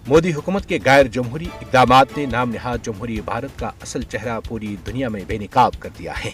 मोदी हुकूमत के गैर जमहूरी इकदामात ने नाम नहाद जमहूरी भारत का असल चेहरा पूरी दुनिया में बेनकाब कर दिया है।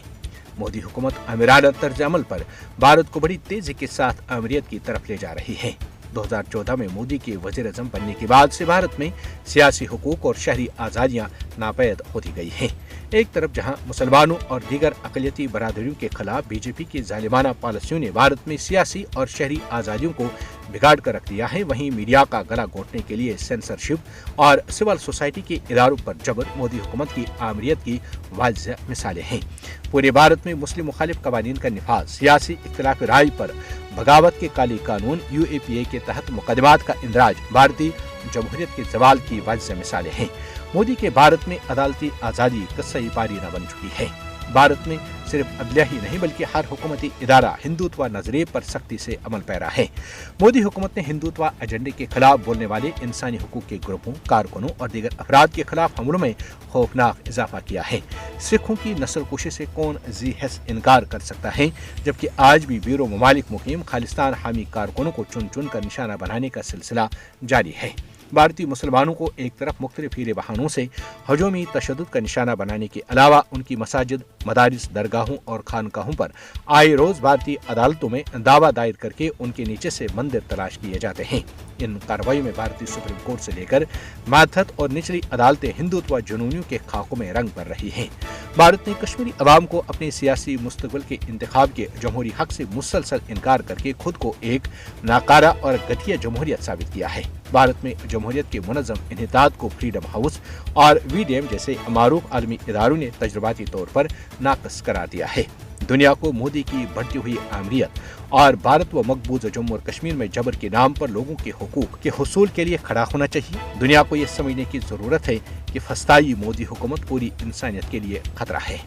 मोदी हुकूमत आमिराना तर्ज अमल पर भारत को बड़ी तेजी के साथ आमिरियत की तरफ ले जा रही है। 2014 में मोदी के वजीर अजम बनने के बाद से भारत में सियासी हुकूक और शहरी आज़ादियाँ नापैद होती गई हैं। एक तरफ जहां मुसलमानों और दीगर अक़लियती बरादरियों के खिलाफ बीजेपी की जालिमाना पॉलिसियों ने भारत में सियासी और शहरी आज़ादियों को बिगाड़ कर रख दिया है, वहीं मीडिया का गला घोंटने के लिए सेंसरशिप और सिविल सोसाइटी के इदारों पर जबर मोदी हुकूमत की आमरीत की वाज़ेह मिसालें हैं। पूरे भारत में मुस्लिम मुखालिफ कवानीन का निफाज, सियासी इख्तिलाफ राय पर बगावत के काली कानून, UAPA के तहत मुकदमात का इंदराज भारतीय जमहूरियत के जवाल की वाज़ेह मिसालें हैं। मोदी के भारत में अदालती आज़ादी कस्सा पारी न बन चुकी है। भारत में सिर्फ अदलिया ही नहीं बल्कि हर हुकूमती इदारा हिंदुत्व नजरिए पर सख्ती से अमल पैरा है। मोदी हुकूमत ने हिंदुत्व एजेंडे के खिलाफ बोलने वाले इंसानी हुकूक के ग्रुपों, कारकुनों और दीगर अफराद के खिलाफ हमलों में खौफनाक इजाफा किया है। सिखों की नस्लकुशी से कौन जी हैस इनकार कर सकता है, जबकि आज भी बीरो ममालिक मुकीम खालिस्तान हामी कारकुनों को चुन चुन कर निशाना बनाने का सिलसिला जारी है। भारतीय मुसलमानों को एक तरफ मुख्तलिफ हीले बहानों से हजूमी तशद्दुद का निशाना बनाने के अलावा उनकी मसाजिद, मदारिस, दरगाहों और खानकाहों पर आए रोज भारतीय अदालतों में दावा दायर करके उनके नीचे से मंदिर तलाश किए जाते हैं। इन कार्रवाई में भारतीय सुप्रीम कोर्ट से लेकर मातहत और निचली अदालतें हिंदुत्व जुनूनियों के खाकों में रंग भर रही हैं। भारत ने कश्मीरी अवाम को अपने सियासी मुस्तकबिल के इंतखाब के जमहूरी हक से मुसलसल इनकार करके खुद को एक नाकारा और घटिया जमहूरियत साबित किया है। भारत में जमहूरियत के मुनज़्ज़म इन्हिताद को फ्रीडम हाउस और VDM जैसे मारूफ आलमी इदारों ने तजुर्बाती तौर पर नाकस करार दिया है। दुनिया को मोदी की बढ़ती हुई आमरीत और भारत व मकबूजा जम्मू और कश्मीर में जबर के नाम पर लोगों के हुकूक के हुसूल के लिए खड़ा होना चाहिए। दुनिया को यह समझने की जरूरत है कि फस्ताई मोदी हुकूमत पूरी इंसानियत के लिए खतरा है।